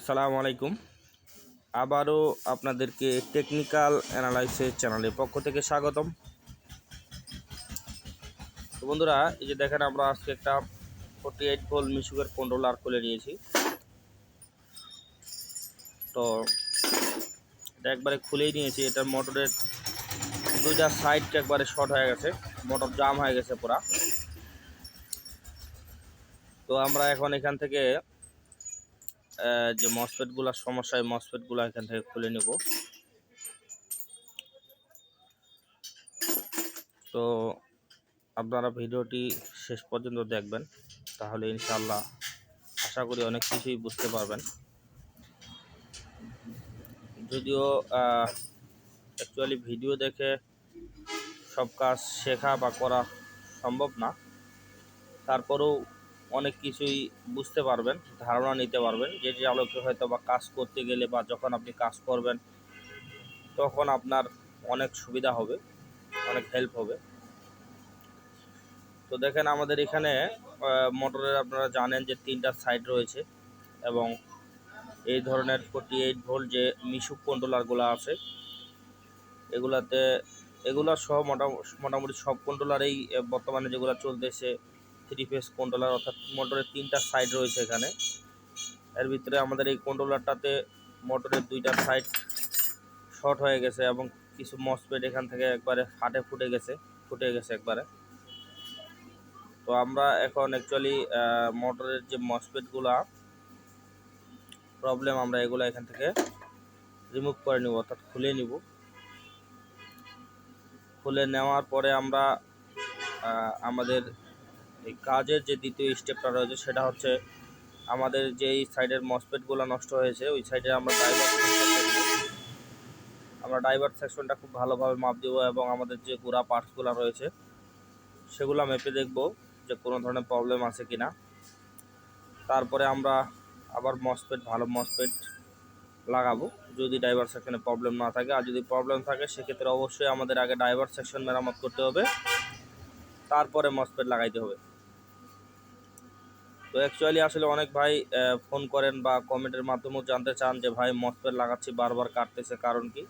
আসসালামু আলাইকুম। আবারও আপনাদেরকে টেকনিক্যাল অ্যানালাইসিস চ্যানেলের পক্ষ থেকে স্বাগতম। তো বন্ধুরা, এই যে দেখেন, আমরা আজকে একটা 48 ভোল্ট মিশুকের কন্ট্রোলার খুলে নিয়েছি। তো এটা একবারে খুলেই নিয়েছি। এটার মোটরের দুইটা সাইড একবারে শর্ট হয়ে গেছে, মোটর জাম হয়ে গেছে পুরা। তো আমরা এখন এখান থেকে যে মসফেটগুলোর সমস্যা, এই মসফেটগুলো এখান থেকে খুলে নেব। তো আপনারা ভিডিওটি শেষ পর্যন্ত দেখবেন, তাহলে ইনশাআল্লাহ আশা করি অনেক কিছুই বুঝতে পারবেন। যদিও অ্যাকচুয়ালি ভিডিও দেখে সব কাজ শেখা বা করা সম্ভব না, তারপরেও অনেক কিছুই বুঝতে পারবেন, ধারণা নিতে পারবেন, যেটি আলোকে হয়তো বা কাজ করতে গেলে বা যখন আপনি কাজ করবেন তখন আপনার অনেক সুবিধা হবে, অনেক হেল্প হবে। তো দেখেন, আমাদের এখানে মোটরের আপনারা জানেন যে 3টা সাইড রয়েছে, এবং এই ধরনের 48 ভোল্ট যে মিশুক কন্ট্রোলারগুলো আছে, এগুলা সহ মোটামুটি সব কন্ট্রোলারেই বর্তমানে যেগুলো চলতেছে 3 ফেজ কন্ট্রোলার, অর্থাৎ মোটরের 3টা সাইড রয়েছে এখানে। এর ভিতরে আমাদের এই কন্ট্রোলারটাতে মোটরের 2টা সাইড শর্ট হয়ে গেছে, এবং কিছু মসফেট এখান থেকে একবারে ফুটে গেছে একবারে। তো আমরা এখন অ্যাকচুয়ালি মোটরের যে মসফেটগুলা প্রবলেম, আমরা এগুলো এখান থেকে রিমুভ করে নিব, অর্থাৎ খুলে নিব। খুলে নেওয়ার পরে আমরা আমাদের এই কাজের যে দ্বিতীয় স্টেপটা রয়েছে, সেটা হচ্ছে আমাদের যেই সাইডের মসফেটগুলো নষ্ট হয়েছে ওই সাইডে আমরা ডাইভার সেকশনটা খুব ভালোভাবে মাপ দেব, এবং আমাদের যে গোড়া পার্টসগুলো রয়েছে সেগুলো মেপে দেখব যে কোনো ধরনের প্রবলেম আছে কিনা। তারপরে আমরা আবার ভালো মসফেট লাগাবো যদি ডাইভার সেকশনে প্রবলেম না থাকে। আর যদি প্রবলেম থাকে সেক্ষেত্রে অবশ্যই আমাদের আগে ডাইভার সেকশন মেরামত করতে হবে, তারপরে মসফেট লাগাইতে হবে। তো অ্যাকচুয়ালি আসলে অনেক ভাই ফোন করেন বা কমেন্টের মাধ্যমেও জানতে চান যে ভাই, মসফেট লাগাচ্ছি বারবার কাটতেছে, কারণ কি?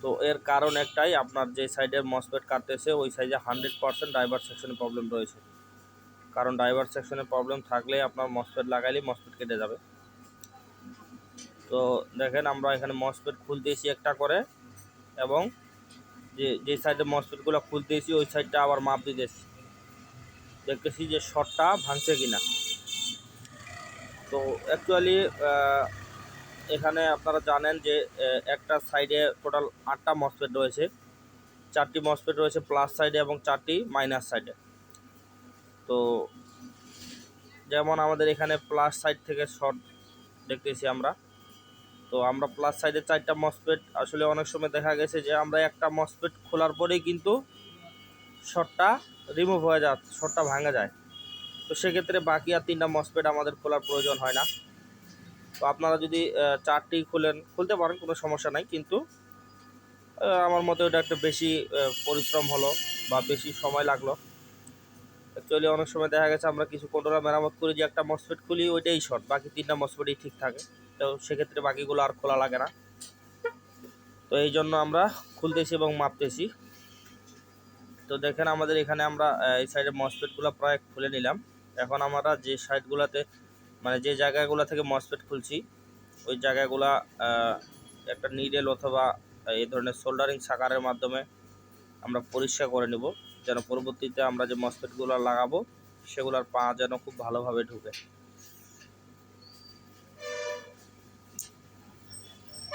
তো এর কারণ একটাই, আপনার যে সাইডের মসফেট কাটতেছে ওই সাইডে 100% ডাইভার সেকশনে প্রবলেম রয়েছে। কারণ ডাইভার সেকশনে প্রবলেম থাকলে আপনার মসফেট লাগাইলে মসফেট কেটে যাবে। তো দেখেন, আমরা এখানে মসফেট খুলতেছি একটা করে, এবং যে সাইডে মসফেটগুলো খুলতেছি ওই সাইডটা আবার মাপ দিতেছি, দেখতেছি যে শর্টটা ভাঙছে কিনা। তো অ্যাকচুয়ালি এখানে আপনারা জানেন যে একটা সাইডে টোটাল 8টা মসফেট রয়েছে, 4টি মসফেট রয়েছে প্লাস সাইডে এবং 4টি মাইনাস সাইডে। তো যেমন আমাদের এখানে প্লাস সাইড থেকে শর্ট দেখতেছি আমরা। তো আমরা প্লাস সাইডে 4টা মসফেট, আসলে অনেক সময় দেখা গেছে যে আমরা একটা মসফেট খোলার পরেই কিন্তু শর্টটা রিমুভ হয়ে যায়, শর্টটা ভাঙা যায়। তো সেক্ষেত্রে বাকি আর 3টা মসফেট আমাদের খোলার প্রয়োজন হয় না। তো আপনারা যদি 4টি খুলতে পারেন, কোনো সমস্যা নাই, কিন্তু আমার মতে ওটা একটা বেশি পরিশ্রম হলো বা বেশি সময় লাগলো। অ্যাকচুয়ালি অনেক সময় দেখা গেছে আমরা কিছু কন্ট্রোলার মেরামত করি যে একটা মসফেট খুলি ওইটাই শর্ট, বাকি 3টা মসফেটই ঠিক থাকে। তো সেক্ষেত্রে বাকিগুলো আর খোলা লাগে না। তো এই জন্য আমরা খুলতেছি এবং মাপতেছি। তো দেখেন, আমাদের এখানে আমরা এই সাইডের মসফেটগুলো প্রায় খুলে নিলাম। এখন আমরা যে সাইডগুলোতে, মানে যে জায়গাগুলো থেকে মসফেট খুলছি ওই জায়গাগুলা একটা নিডেল অথবা এই ধরনের সোল্ডারিং সাকারের মাধ্যমে আমরা পরিষ্কার করে নেব, যেন পরবর্তীতে আমরা যে মসফেটগুলো লাগাবো সেগুলোর পা যেন খুব ভালোভাবে ঢুকে।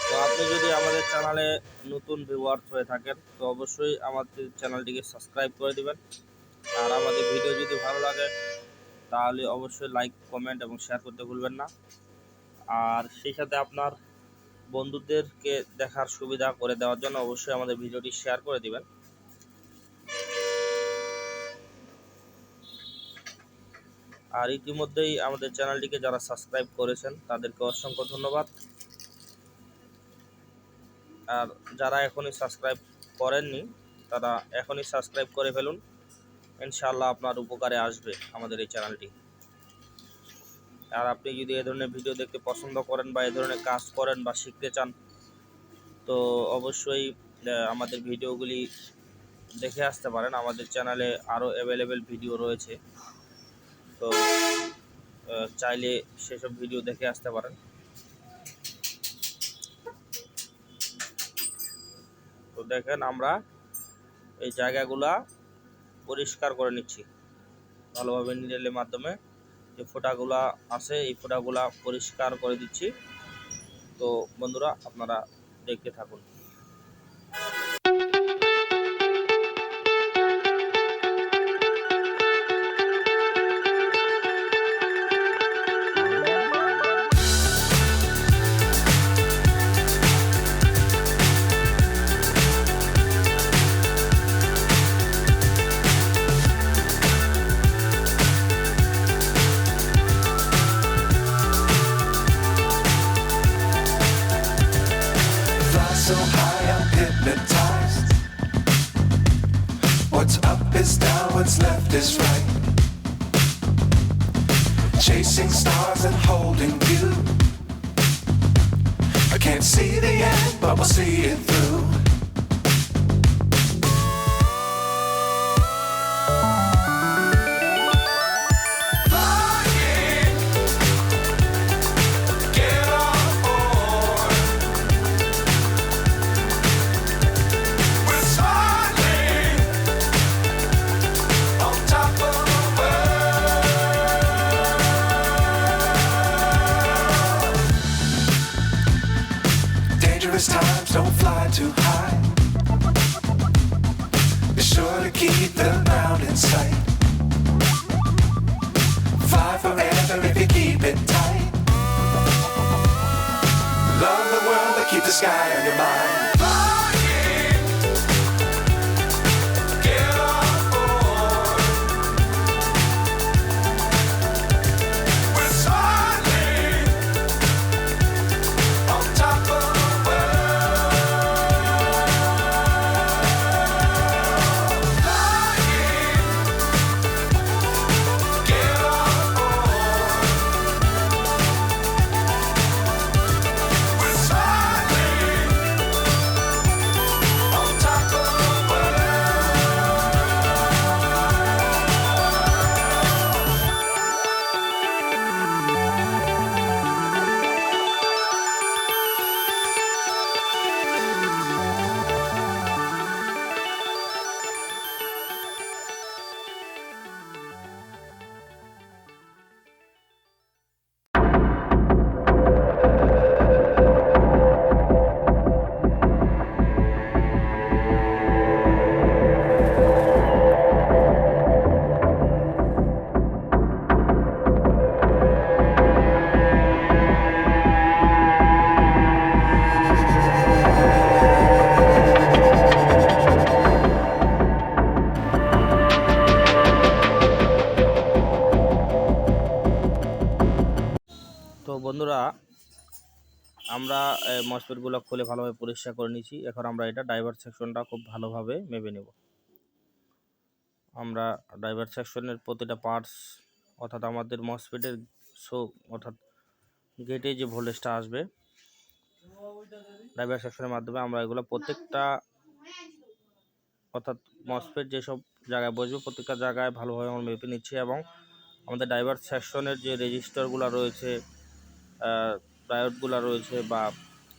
তো আপনি যদি আমাদের চ্যানেলে নতুন ভিউয়ার্স হয়ে থাকেন তো অবশ্যই আমাদের চ্যানেলটিকে সাবস্ক্রাইব করে দিবেন। আর আমাদের ভিডিও যদি ভালো লাগে তাহলে অবশ্যই লাইক, কমেন্ট এবং শেয়ার করতে ভুলবেন না। আর সেই সাথে আপনার বন্ধুদেরকে দেখার সুবিধা করে দেওয়ার জন্য অবশ্যই আমাদের ভিডিওটি শেয়ার করে দিবেন। আর ইতিমধ্যেই আমাদের চ্যানেলটিকে যারা সাবস্ক্রাইব করেছেন তাদেরকে অসংখ্য ধন্যবাদ। আর যারা এখনই সাবস্ক্রাইব করেননি তারা এখনই সাবস্ক্রাইব করে ফেলুন, ইনশাআল্লাহ আপনার উপকারে আসবে আমাদের এই চ্যানেলটি। আর আপনি যদি এই ধরনের ভিডিও দেখতে পছন্দ করেন বা এই ধরনের কাজ করেন বা শিখতে চান, তো অবশ্যই আমাদের ভিডিওগুলি দেখে আসতে পারেন। আমাদের চ্যানেলে আরও অ্যাভেলেবেল ভিডিও রয়েছে, তো চাইলে সেসব ভিডিও দেখে আসতে পারেন। তো দেখেন আমরা এই জায়গাগুলা পরিষ্কার করে নিচ্ছি ভালোভাবে, নিডলের মাধ্যমে যে ফোঁটাগুলা আছে এই ফোঁটাগুলা পরিষ্কার করে দিচ্ছি। তো বন্ধুরা আপনারা দেখতে থাকুন। So high I'm hypnotized. What's up is down, what's left is right. Chasing stars and holding you. I can't see the end, but we'll see it through. Dangerous times, don't fly too high. Be sure to keep the ground in sight. Fly forever if you keep it tight. Love the world, but keep the sky on your mind. তো বন্ধুরা আমরা মসফেটগুলো খুলে ভালোভাবে পরিষ্কার করে নিয়েছি। এখন আমরা এটা ড্রাইভার সেকশনটা খুব ভালোভাবে মেপে নেব। আমরা ড্রাইভার সেকশনের প্রতিটা পার্টস, অর্থাৎ আমাদের মসফেটের অর্থাৎ গেটে যে ভোল্টেজটা আসবে ড্রাইভার সেকশনের মাধ্যমে আমরা এগুলো প্রত্যেকটা, অর্থাৎ মসফেট যেসব জায়গায় বসবে প্রত্যেকটা জায়গায় ভালোভাবে আমরা মেপে নিচ্ছি। এবং আমাদের ড্রাইভার সেকশনের যে রেজিস্টারগুলো রয়েছে, ডায়োডগুলো রয়েছে বা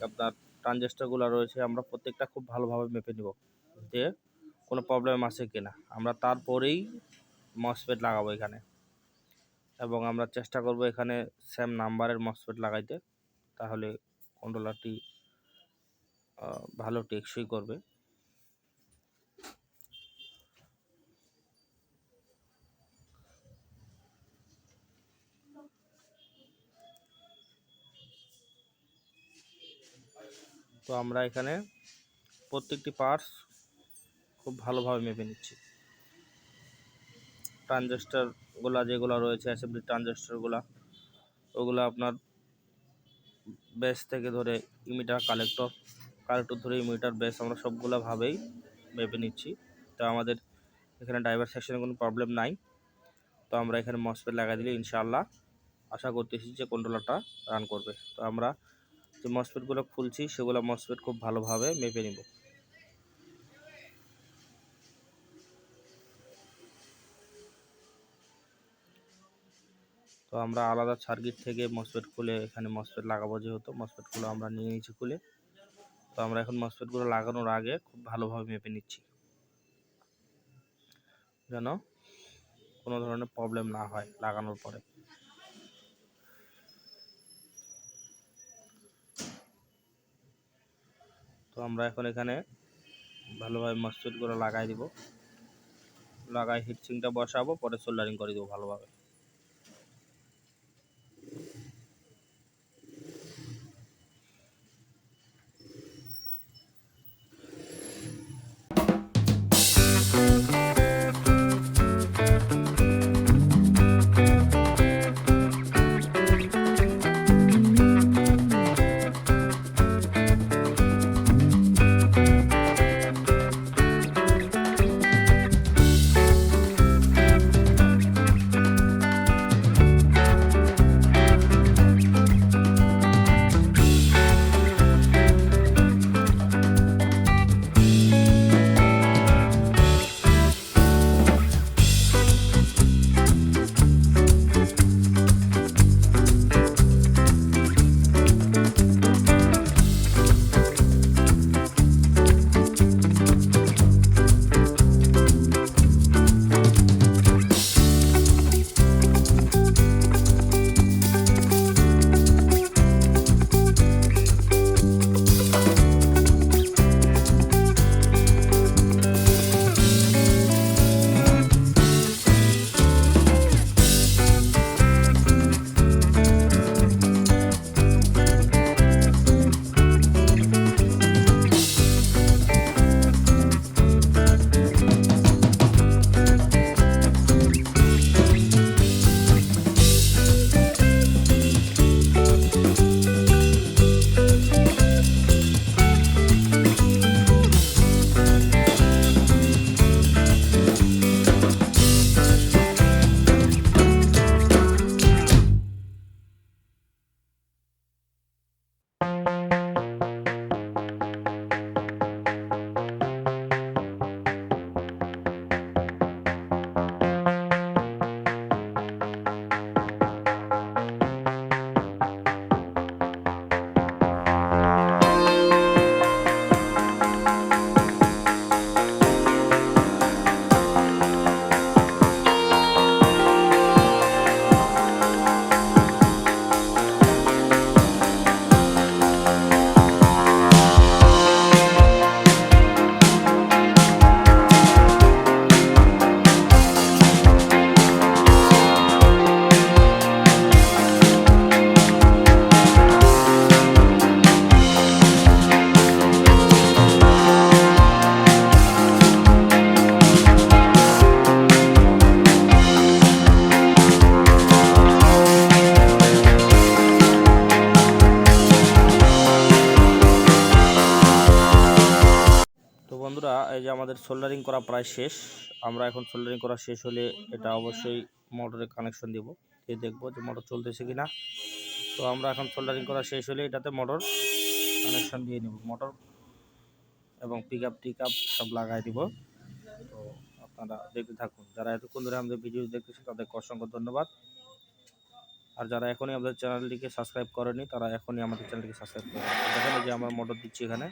আপনার ট্রানজিস্টরগুলো রয়েছে, আমরা প্রত্যেকটা খুব ভালোভাবে মেপে নেব যে কোনো প্রবলেম আছে কিনা। আমরা তারপরেই মসফেট লাগাবো এখানে, এবং আমরা চেষ্টা করব এখানে সেম নাম্বারের মসফেট লাগাইতে, তাহলে কন্ট্রোলারটি ভালো টেকসই করবে। তো আমরা এখানে প্রত্যেকটি পার্টস খুব ভালোভাবে মেপে নিচ্ছি। ট্রানজিস্টরগুলো যেগুলো রয়েছে, অ্যাসেম্বলি ট্রানজিস্টরগুলো, ওগুলো আপনার বেস থেকে ধরে ইমিটার কালেক্টর ধরে ইমিটার বেস, আমরা সবগুলোভাবেই মেপে নিচ্ছি। তো আমাদের এখানে ড্রাইভার সেকশনে কোনো প্রবলেম নাই। তো আমরা এখানে মসফেট লাগাই দিলে ইনশাআল্লাহ আশা করতেছি যে কন্ট্রোলারটা রান করবে। তো আমরা যে মসফেটগুলো খুলছি সেগুলো মসফেট খুব ভালোভাবে মেপে নিব। তো আমরা আলাদা সার্কিট থেকে মসফেট খুলে এখানে মসফেট লাগাবো, যেহেতু মসফেটগুলো আমরা নিয়ে নিয়েছি খুলে। তো আমরা এখন মসফেটগুলো লাগানোর আগে খুব ভালোভাবে মেপে নিচ্ছি, যেন কোনো ধরনের প্রবলেম না হয় লাগানোর পরে। তো আমরা এখন এখানে ভালোভাবে মসফেটগুলো লাগাই দিব, লাগাই হিটসিংটা বসাবো, পরে সোল্ডারিং করে দেবো ভালোভাবে। বন্ধুরা, এই যে আমাদের সোল্ডারিং করা প্রায় শেষ। আমরা এখন সোল্ডারিং করা শেষ হলে এটা অবশ্যই মোটরে কানেকশন দিব, দিয়ে দেখবো যে মোটর চলতেছে কিনা। তো আমরা এখন সোল্ডারিং করা শেষ হলে এটাতে মোটর কানেকশন দিয়ে নেব, মোটর এবং পিক আপ সব লাগাই দিব। তো আপনারা দেখতে থাকুন। যারা এতক্ষণ ধরে আমাদের ভিডিও দেখতেছেন তাদেরকে অসংখ্য ধন্যবাদ। আর যারা এখনই আমাদের চ্যানেলটিকে সাবস্ক্রাইব করেনি তারা এখনই আমাদের চ্যানেলটিকে সাবস্ক্রাইব করুন। দেখেন যে আমার মোটর দিচ্ছি এখানে